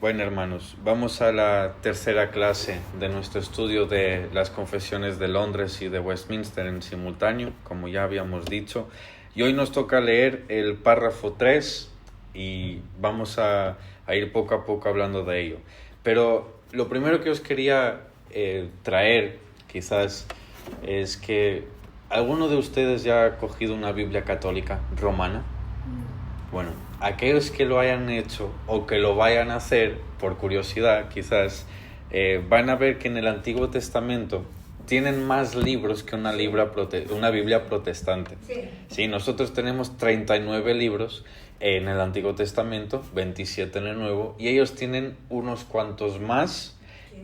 Bueno, hermanos, vamos a la tercera clase de nuestro estudio de las confesiones de Londres y de Westminster en simultáneo, como ya habíamos dicho. Y hoy nos toca leer el párrafo 3 y vamos a ir poco a poco hablando de ello. Pero lo primero que os quería traer, quizás, es que ¿alguno de ustedes ya ha cogido una Biblia católica romana? Bueno, aquellos que lo hayan hecho o que lo vayan a hacer, por curiosidad quizás, van a ver que en el Antiguo Testamento tienen más libros que una Biblia protestante. Sí, nosotros tenemos 39 libros en el Antiguo Testamento, 27 en el Nuevo, y ellos tienen unos cuantos más,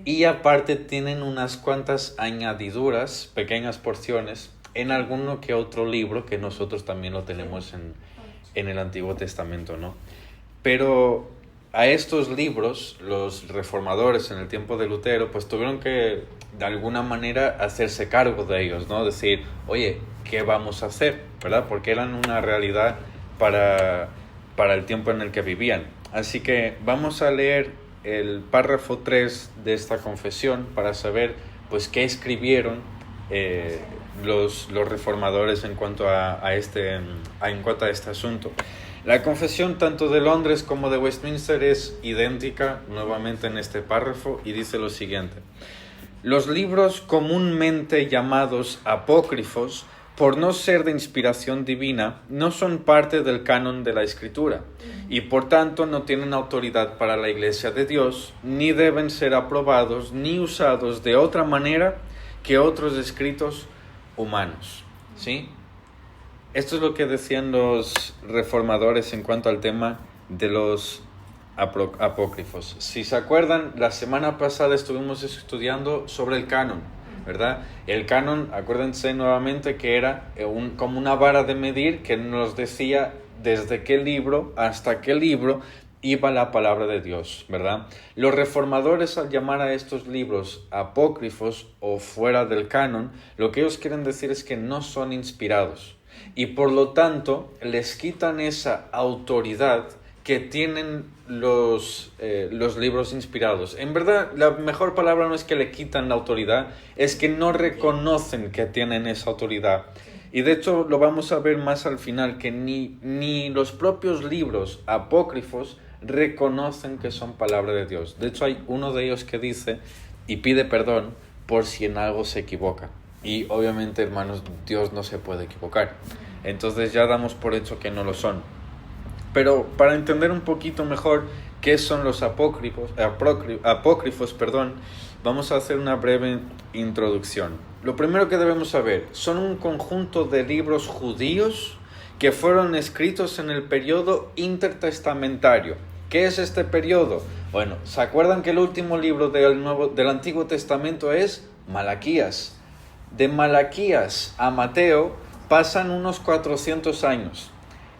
y aparte tienen unas cuantas añadiduras, pequeñas porciones, en alguno que otro libro que nosotros también lo tenemos en el Antiguo Testamento, ¿no? Pero a estos libros, los reformadores en el tiempo de Lutero, pues tuvieron que, de alguna manera, hacerse cargo de ellos, ¿no? Decir, oye, ¿qué vamos a hacer? ¿Verdad? Porque eran una realidad para el tiempo en el que vivían. Así que vamos a leer el párrafo 3 de esta confesión para saber, pues, qué escribieron los reformadores en cuanto a este asunto. La confesión tanto de Londres como de Westminster es idéntica nuevamente en este párrafo y dice lo siguiente: los libros comúnmente llamados apócrifos, por no ser de inspiración divina, no son parte del canon de la Escritura y por tanto no tienen autoridad para la Iglesia de Dios, ni deben ser aprobados ni usados de otra manera que otros escritos humanos. ¿Sí? Esto es lo que decían los reformadores en cuanto al tema de los apócrifos. Si se acuerdan, la semana pasada estuvimos estudiando sobre el canon, ¿verdad? El canon, acuérdense nuevamente que era como una vara de medir que nos decía desde qué libro hasta qué libro iba la palabra de Dios, ¿verdad? Los reformadores, al llamar a estos libros apócrifos o fuera del canon, lo que ellos quieren decir es que no son inspirados y por lo tanto les quitan esa autoridad que tienen los libros inspirados. En verdad, la mejor palabra no es que le quitan la autoridad, es que no reconocen que tienen esa autoridad. Y de hecho lo vamos a ver más al final, que ni los propios libros apócrifos reconocen que son palabra de Dios. De hecho hay uno de ellos que dice y pide perdón por si en algo se equivoca. Y obviamente, hermanos, Dios no se puede equivocar. Entonces ya damos por hecho que no lo son. Pero para entender un poquito mejor qué son los apócrifos, vamos a hacer una breve introducción. Lo primero que debemos saber, son un conjunto de libros judíos que fueron escritos en el periodo intertestamentario. ¿Qué es este periodo? Bueno, ¿se acuerdan que el último libro del Antiguo Testamento es Malaquías? De Malaquías a Mateo pasan unos 400 años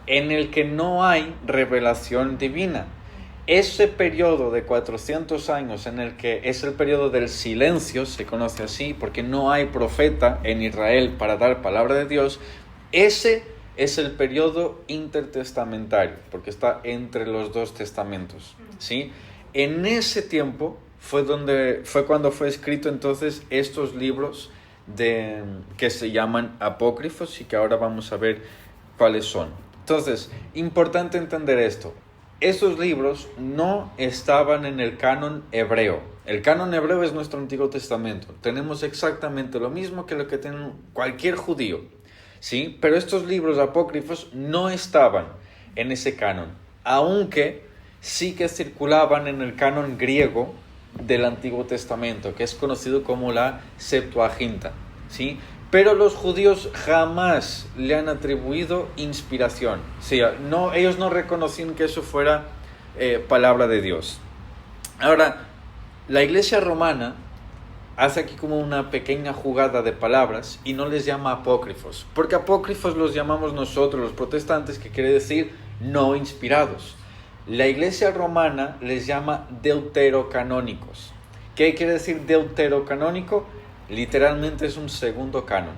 en el que no hay revelación divina. Ese periodo de 400 años en el que es el periodo del silencio, se conoce así porque no hay profeta en Israel para dar palabra de Dios, ese es el periodo intertestamentario, porque está entre los dos testamentos, ¿sí? En ese tiempo fue cuando fue escrito entonces estos libros que se llaman apócrifos y que ahora vamos a ver cuáles son. Entonces, importante entender esto. Esos libros no estaban en el canon hebreo. El canon hebreo es nuestro Antiguo Testamento. Tenemos exactamente lo mismo que lo que tiene cualquier judío, ¿sí? Pero estos libros apócrifos no estaban en ese canon, aunque sí que circulaban en el canon griego del Antiguo Testamento, que es conocido como la Septuaginta, ¿sí? Pero los judíos jamás le han atribuido inspiración. O sea, ellos no reconocían que eso fuera palabra de Dios. Ahora, la Iglesia romana hace aquí como una pequeña jugada de palabras y no les llama apócrifos. Porque apócrifos los llamamos nosotros, los protestantes, que quiere decir no inspirados. La Iglesia romana les llama deuterocanónicos. ¿Qué quiere decir deuterocanónico? Literalmente es un segundo canon.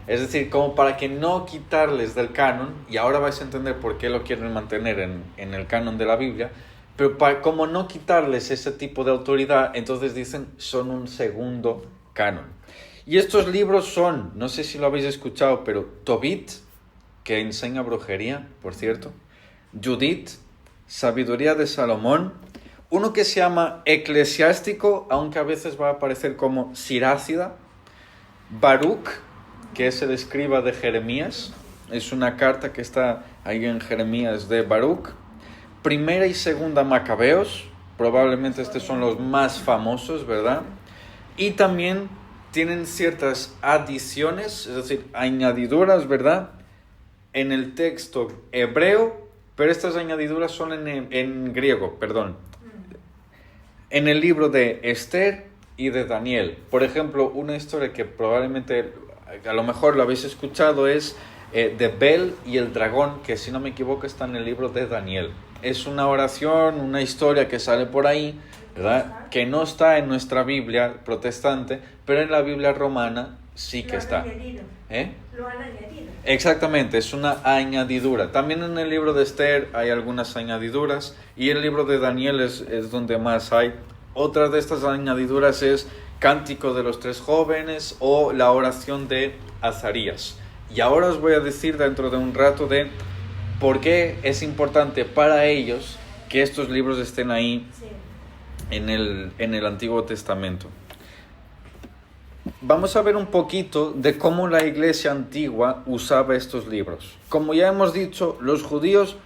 Es decir, como para que no quitarles del canon, y ahora vais a entender por qué lo quieren mantener en el canon de la Biblia, Pero como no quitarles ese tipo de autoridad, entonces dicen son un segundo canon. Y estos libros son, no sé si lo habéis escuchado, pero Tobit, que enseña brujería, por cierto, Judith, Sabiduría de Salomón, uno que se llama Eclesiástico, aunque a veces va a aparecer como Sirácida, Baruch, que es el escriba de Jeremías, es una carta que está ahí en Jeremías de Baruch, Primera y Segunda Macabeos, probablemente estos son los más famosos, ¿verdad? Y también tienen ciertas adiciones, es decir, añadiduras, ¿verdad? En el texto hebreo, pero estas añadiduras son en griego, perdón. En el libro de Esther y de Daniel. Por ejemplo, una historia que probablemente, a lo mejor lo habéis escuchado, es de Bel y el dragón, que si no me equivoco está en el libro de Daniel. Es una oración, una historia que sale por ahí, ¿verdad? Que no está en nuestra Biblia protestante, pero en la Biblia romana sí que está. Lo han añadido. Exactamente, es una añadidura. También en el libro de Esther hay algunas añadiduras y el libro de Daniel es donde más hay. Otra de estas añadiduras es Cántico de los Tres Jóvenes o la oración de Azarías. Y ahora os voy a decir dentro de un rato de por qué es importante para ellos que estos libros estén ahí en el Antiguo Testamento. Vamos a ver un poquito de cómo la iglesia antigua usaba estos libros. Como ya hemos dicho, los judíos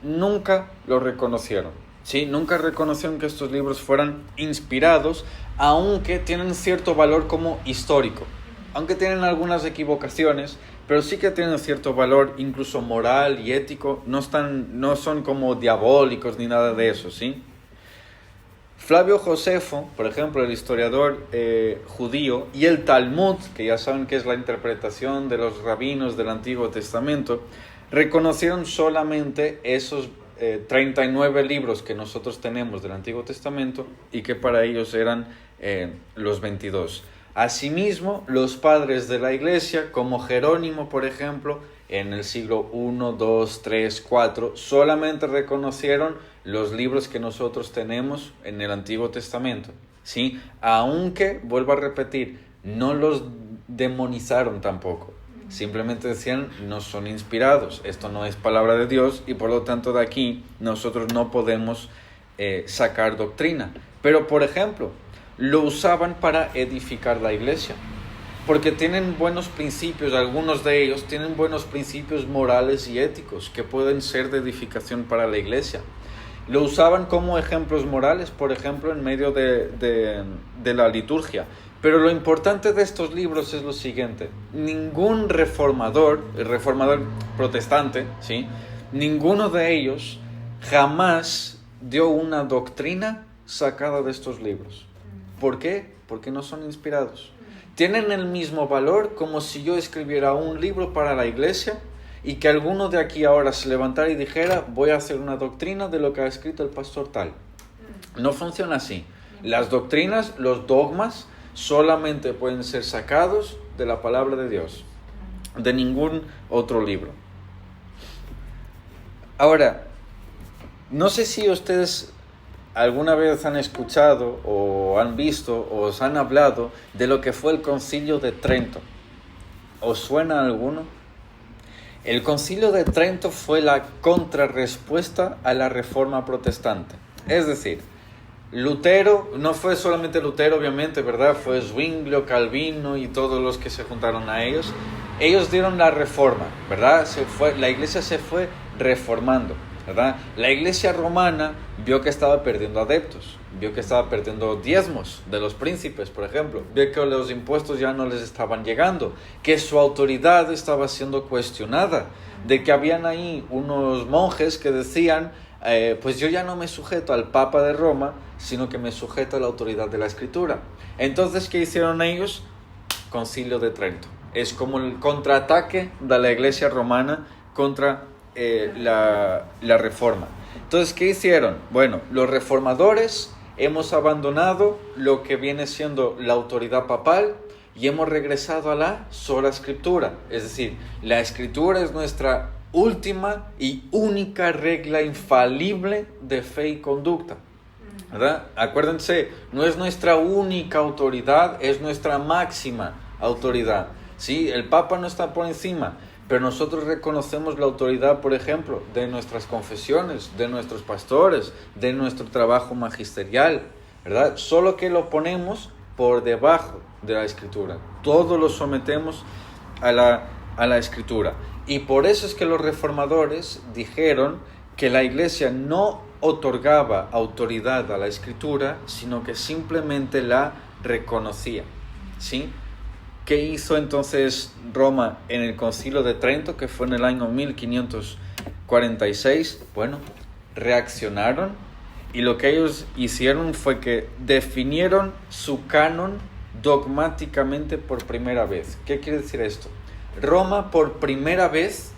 nunca los reconocieron. ¿Sí? Nunca reconocieron que estos libros fueran inspirados, aunque tienen cierto valor como histórico. Aunque tienen algunas equivocaciones, pero sí que tienen cierto valor incluso moral y ético. No son como diabólicos ni nada de eso, ¿sí? Flavio Josefo, por ejemplo, el historiador judío, y el Talmud, que ya saben que es la interpretación de los rabinos del Antiguo Testamento, reconocieron solamente esos 39 libros que nosotros tenemos del Antiguo Testamento y que para ellos eran los 22. Asimismo, los padres de la Iglesia, como Jerónimo, por ejemplo, en el siglo I, II, III, IV, solamente reconocieron los libros que nosotros tenemos en el Antiguo Testamento, ¿sí? Aunque, vuelvo a repetir, no los demonizaron tampoco. Simplemente decían, no son inspirados, esto no es palabra de Dios y por lo tanto de aquí nosotros no podemos sacar doctrina. Pero, por ejemplo, lo usaban para edificar la iglesia. Porque tienen buenos principios, algunos de ellos tienen buenos principios morales y éticos que pueden ser de edificación para la iglesia. Lo usaban como ejemplos morales, por ejemplo, en medio de la liturgia. Pero lo importante de estos libros es lo siguiente. Ningún reformador, el reformador protestante, ¿sí? Ninguno de ellos jamás dio una doctrina sacada de estos libros. ¿Por qué? Porque no son inspirados. Tienen el mismo valor como si yo escribiera un libro para la iglesia y que alguno de aquí ahora se levantara y dijera, voy a hacer una doctrina de lo que ha escrito el pastor tal. No funciona así. Las doctrinas, los dogmas, solamente pueden ser sacados de la palabra de Dios, de ningún otro libro. Ahora, no sé si ustedes alguna vez han escuchado o han visto o os han hablado de lo que fue el Concilio de Trento. ¿Os suena alguno? El Concilio de Trento fue la contrarrespuesta a la Reforma Protestante. Es decir, Lutero, no fue solamente Lutero obviamente, ¿verdad? Fue Zwinglio, Calvino y todos los que se juntaron a ellos. Ellos dieron la reforma, ¿verdad? La iglesia se fue reformando, ¿verdad? La iglesia romana vio que estaba perdiendo adeptos, vio que estaba perdiendo diezmos de los príncipes, por ejemplo, vio que los impuestos ya no les estaban llegando, que su autoridad estaba siendo cuestionada, de que habían ahí unos monjes que decían, pues yo ya no me sujeto al Papa de Roma, sino que me sujeto a la autoridad de la Escritura. Entonces, ¿qué hicieron ellos? Concilio de Trento. Es como el contraataque de la iglesia romana contra la reforma. Entonces, ¿qué hicieron? Bueno, los reformadores hemos abandonado lo que viene siendo la autoridad papal y hemos regresado a la sola escritura. Es decir, la escritura es nuestra última y única regla infalible de fe y conducta, ¿verdad? Acuérdense, no es nuestra única autoridad, es nuestra máxima autoridad, ¿sí? El Papa no está por encima, pero nosotros reconocemos la autoridad, por ejemplo, de nuestras confesiones, de nuestros pastores, de nuestro trabajo magisterial, ¿verdad? Solo que lo ponemos por debajo de la Escritura. Todo lo sometemos a la Escritura. Y por eso es que los reformadores dijeron que la Iglesia no otorgaba autoridad a la Escritura, sino que simplemente la reconocía, ¿sí? ¿Qué hizo entonces Roma en el Concilio de Trento, que fue en el año 1546? Bueno, reaccionaron y lo que ellos hicieron fue que definieron su canon dogmáticamente por primera vez. ¿Qué quiere decir esto? Roma por primera vez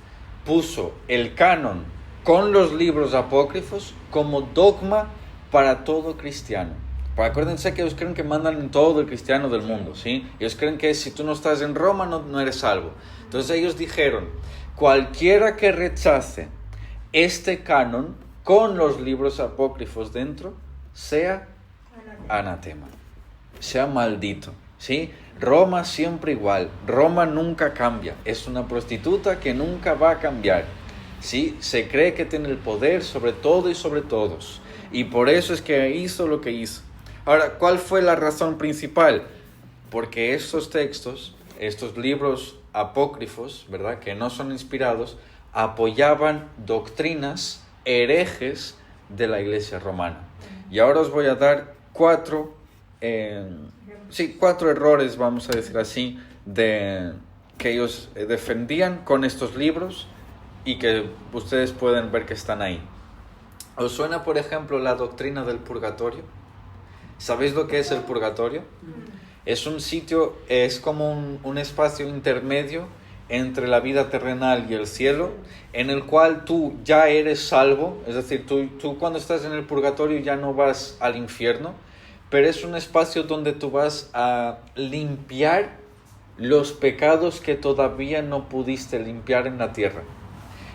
puso el canon con los libros apócrifos como dogma para todo cristiano. Pero acuérdense que ellos creen que mandan en todo el cristiano del mundo, ¿sí? Ellos creen que si tú no estás en Roma no eres salvo. Entonces ellos dijeron, cualquiera que rechace este canon con los libros apócrifos dentro, sea anatema, sea maldito, ¿sí? Roma siempre igual, Roma nunca cambia, es una prostituta que nunca va a cambiar, ¿sí? Se cree que tiene el poder sobre todo y sobre todos, y por eso es que hizo lo que hizo. Ahora, ¿cuál fue la razón principal? Porque estos textos, estos libros apócrifos, ¿verdad?, que no son inspirados, apoyaban doctrinas herejes de la Iglesia romana. Y ahora os voy a dar cuatro errores, vamos a decir así, que ellos defendían con estos libros y que ustedes pueden ver que están ahí. ¿Os suena, por ejemplo, la doctrina del purgatorio? ¿Sabéis lo que es el purgatorio? Es un sitio, es como un espacio intermedio entre la vida terrenal y el cielo, en el cual tú ya eres salvo, es decir, tú cuando estás en el purgatorio ya no vas al infierno, pero es un espacio donde tú vas a limpiar los pecados que todavía no pudiste limpiar en la tierra.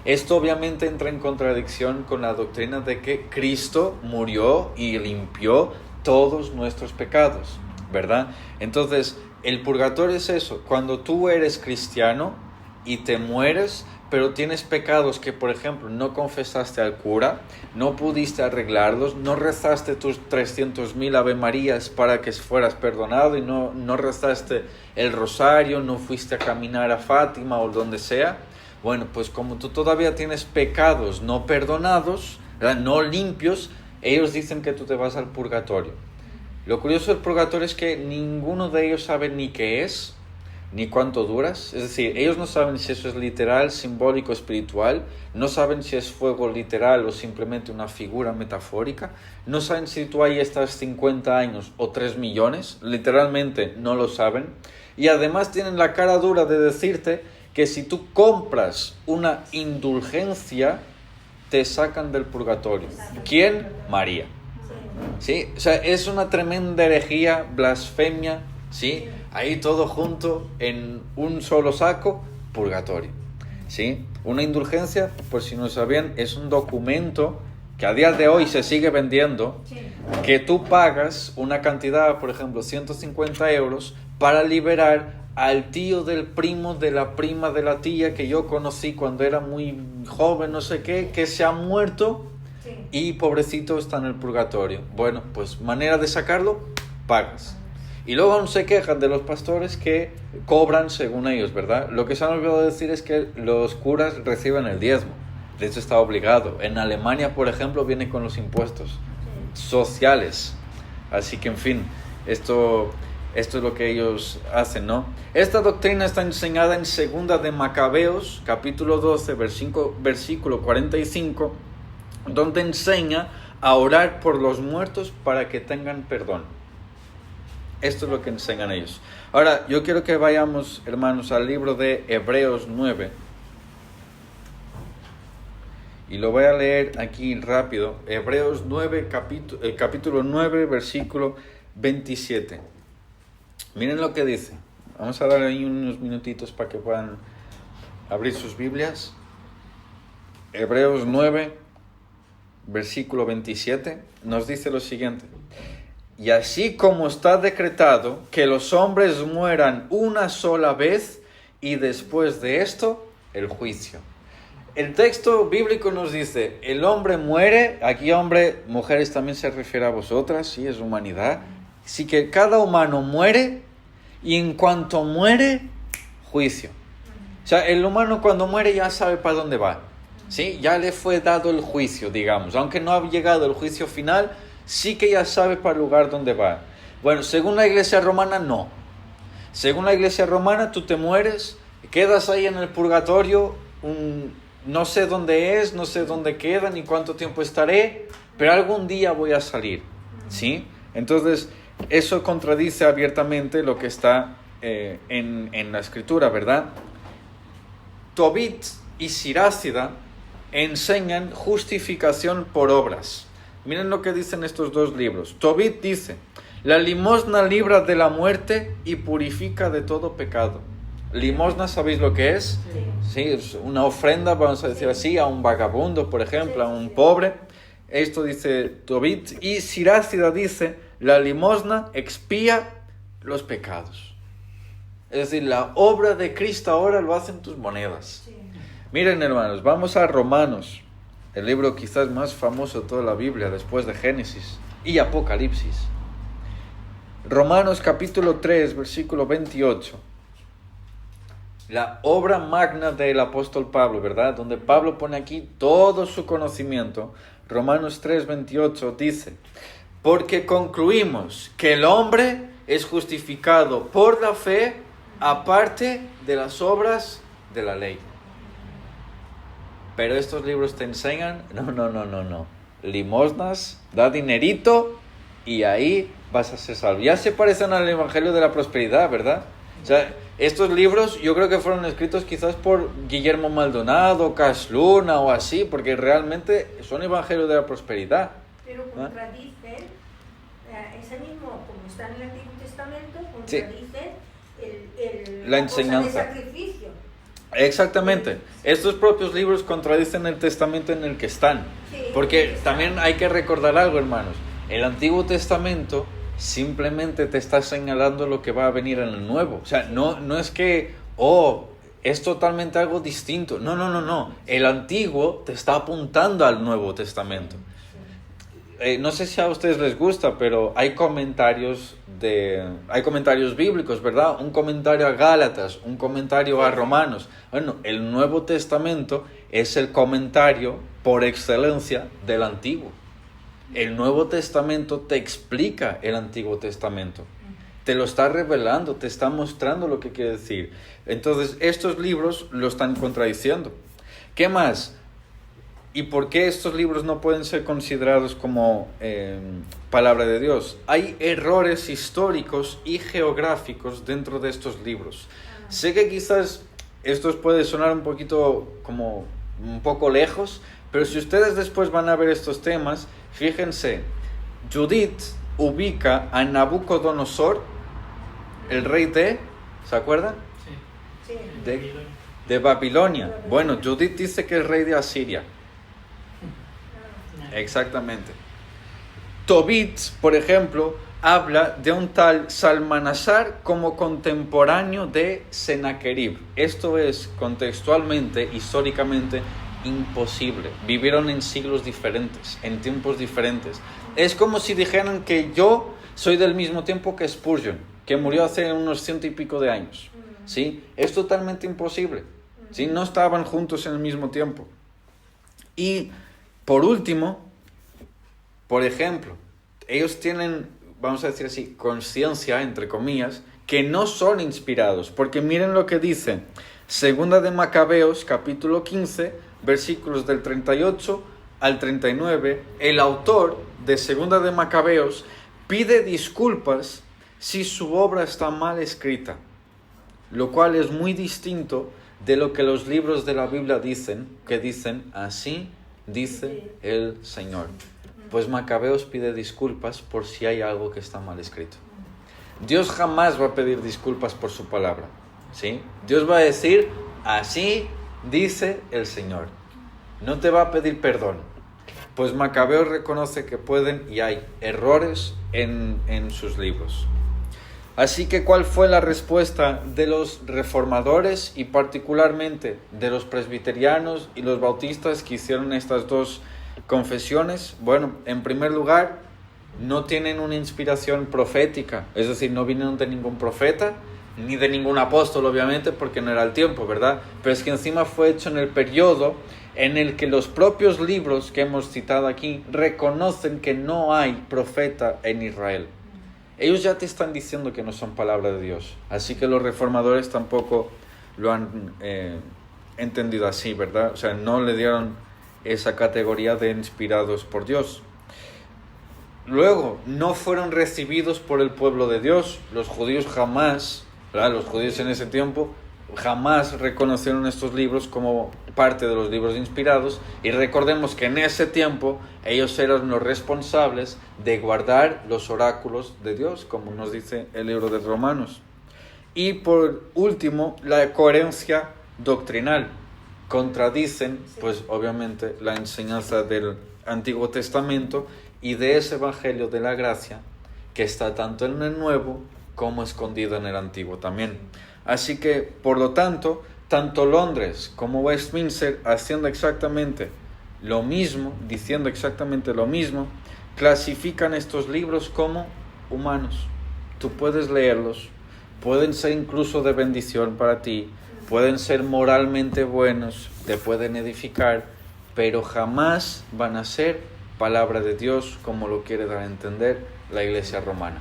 Esto obviamente entra en contradicción con la doctrina de que Cristo murió y limpió todos nuestros pecados, ¿verdad? Entonces, el purgatorio es eso, cuando tú eres cristiano y te mueres, pero tienes pecados que, por ejemplo, no confesaste al cura, no pudiste arreglarlos, no rezaste tus 300.000 Ave Marías para que fueras perdonado y no rezaste el rosario, no fuiste a caminar a Fátima o donde sea. Bueno, pues como tú todavía tienes pecados no perdonados, ¿verdad?, no limpios, ellos dicen que tú te vas al purgatorio. Lo curioso del purgatorio es que ninguno de ellos sabe ni qué es, ni cuánto duras. Es decir, ellos no saben si eso es literal, simbólico, espiritual. No saben si es fuego literal o simplemente una figura metafórica. No saben si tú ahí estás 50 años o 3 millones. Literalmente no lo saben. Y además tienen la cara dura de decirte que si tú compras una indulgencia, te sacan del purgatorio. ¿Quién? María. ¿Sí? O sea, es una tremenda herejía, blasfemia, ¿sí? Ahí todo junto en un solo saco, purgatorio, ¿sí? Una indulgencia, por si no sabían, es un documento que a día de hoy se sigue vendiendo, que tú pagas una cantidad, por ejemplo, 150 euros, para liberar al tío del primo de la prima de la tía que yo conocí cuando era muy joven, no sé qué, que se ha muerto y pobrecito está en el purgatorio. Bueno, pues manera de sacarlo, pagas. Y luego aún se quejan de los pastores que cobran según ellos, ¿verdad? Lo que se han olvidado decir es que los curas reciben el diezmo. De hecho está obligado. En Alemania, por ejemplo, viene con los impuestos sociales. Así que, en fin, esto es lo que ellos hacen, ¿no? Esta doctrina está enseñada en Segunda de Macabeos, capítulo 12, versículo 45, donde enseña a orar por los muertos para que tengan perdón. Esto es lo que enseñan ellos. Ahora, yo quiero que vayamos, hermanos, al libro de Hebreos 9. Y lo voy a leer aquí rápido. Hebreos 9, capítulo 9, versículo 27. Miren lo que dice. Vamos a dar ahí unos minutitos para que puedan abrir sus Biblias. Hebreos 9, versículo 27, nos dice lo siguiente. Y así como está decretado que los hombres mueran una sola vez y después de esto, el juicio. El texto bíblico nos dice, el hombre muere, aquí hombre, mujeres también se refiere a vosotras, sí, es humanidad. Así que cada humano muere y en cuanto muere, juicio. O sea, el humano cuando muere ya sabe para dónde va, ¿sí? Ya le fue dado el juicio, digamos. Aunque no ha llegado el juicio final, sí que ya sabe para el lugar donde va. Bueno, según la iglesia romana, no. Según la iglesia romana, tú te mueres, quedas ahí en el purgatorio, no sé dónde es, no sé dónde queda, ni cuánto tiempo estaré, pero algún día voy a salir, ¿sí? Entonces, eso contradice abiertamente lo que está en la escritura, ¿verdad? Tobit y Sirácida enseñan justificación por obras. Miren lo que dicen estos dos libros. Tobit dice, la limosna libra de la muerte y purifica de todo pecado. Limosna, ¿sabéis lo que es? Sí, es una ofrenda, vamos a decir así, a un vagabundo, por ejemplo, a un pobre. Esto dice Tobit. Y Sirácida dice, la limosna expía los pecados. Es decir, la obra de Cristo ahora lo hacen tus monedas. Sí. Miren, hermanos, vamos a Romanos, el libro quizás más famoso de toda la Biblia, después de Génesis y Apocalipsis. Romanos capítulo 3, versículo 28. La obra magna del apóstol Pablo, ¿verdad? Donde Pablo pone aquí todo su conocimiento. Romanos 3, 28 dice, porque concluimos que el hombre es justificado por la fe aparte de las obras de la ley. Pero estos libros te enseñan, no. Limosnas, da dinerito y ahí vas a ser salvo. Ya se parecen al Evangelio de la Prosperidad, ¿verdad? O sea, estos libros yo creo que fueron escritos quizás por Guillermo Maldonado, Cas Luna o así, porque realmente son Evangelio de la Prosperidad. Pero contradicen, ese mismo, como está en el Antiguo Testamento, contradicen la enseñanza. De sacrificio. Exactamente. Estos propios libros contradicen el testamento en el que están. Sí, porque también hay que recordar algo, hermanos. El Antiguo Testamento simplemente te está señalando lo que va a venir en el Nuevo. O sea, no es que, es totalmente algo distinto. No. El Antiguo te está apuntando al Nuevo Testamento. No sé si a ustedes les gusta, pero hay comentarios bíblicos, ¿verdad? Un comentario a Gálatas, un comentario a Romanos. Bueno, el Nuevo Testamento es el comentario por excelencia del Antiguo. El Nuevo Testamento te explica el Antiguo Testamento. Te lo está revelando, te está mostrando lo que quiere decir. Entonces, estos libros lo están contradiciendo. ¿Qué más? ¿Y por qué estos libros no pueden ser considerados como palabra de Dios? Hay errores históricos y geográficos dentro de estos libros. Sé que quizás esto puede sonar un poquito como un poco lejos, pero si ustedes después van a ver estos temas, fíjense, Judith ubica a Nabucodonosor, el rey ¿se acuerdan? Sí. De Babilonia. Bueno, Judith dice que es rey de Asiria. Exactamente. Tobit, por ejemplo, habla de un tal Salmanasar como contemporáneo de Sennacherib. Esto es contextualmente, históricamente, imposible. Vivieron en siglos diferentes, en tiempos diferentes. Es como si dijeran que yo soy del mismo tiempo que Spurgeon, que murió hace unos 100 y pico de años. ¿Sí? Es totalmente imposible. ¿Sí? No estaban juntos en el mismo tiempo. Y por último, por ejemplo, ellos tienen, vamos a decir así, conciencia, entre comillas, que no son inspirados. Porque miren lo que dice Segunda de Macabeos, capítulo 15, versículos del 38 al 39. El autor de Segunda de Macabeos pide disculpas si su obra está mal escrita, lo cual es muy distinto de lo que los libros de la Biblia dicen, que dicen así dice el Señor. Pues Macabeos pide disculpas por si hay algo que está mal escrito. Dios jamás va a pedir disculpas por su palabra, ¿sí? Dios va a decir, así dice el Señor. no te va a pedir perdón. Pues Macabeo reconoce que pueden y hay errores en sus libros. Así que, ¿cuál fue la respuesta de los reformadores y particularmente de los presbiterianos y los bautistas que hicieron estas dos confesiones? Bueno, en primer lugar, no tienen una inspiración profética, es decir, no vinieron de ningún profeta, ni de ningún apóstol, obviamente, porque no era el tiempo, ¿verdad? Pero es que encima fue hecho en el periodo en el que los propios libros que hemos citado aquí reconocen que no hay profeta en Israel. Ellos ya te están diciendo que no son palabra de Dios, así que los reformadores tampoco lo han entendido así, ¿verdad? O sea, no le dieron esa categoría de inspirados por Dios. Luego, no fueron recibidos por el pueblo de Dios. Los judíos jamás, ¿verdad? Los judíos en ese tiempo jamás reconocieron estos libros como parte de los libros inspirados, y recordemos que en ese tiempo ellos eran los responsables de guardar los oráculos de Dios, como nos dice el libro de Romanos. Y por último, la coherencia doctrinal. Contradicen, pues obviamente, la enseñanza del Antiguo Testamento y de ese Evangelio de la Gracia que está tanto en el Nuevo como escondido en el Antiguo también. Así que, por lo tanto, tanto Londres como Westminster, haciendo exactamente lo mismo, diciendo exactamente lo mismo, clasifican estos libros como humanos. Tú puedes leerlos, pueden ser incluso de bendición para ti, pueden ser moralmente buenos, te pueden edificar, pero jamás van a ser palabra de Dios como lo quiere dar a entender la Iglesia romana.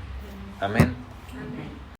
Amén.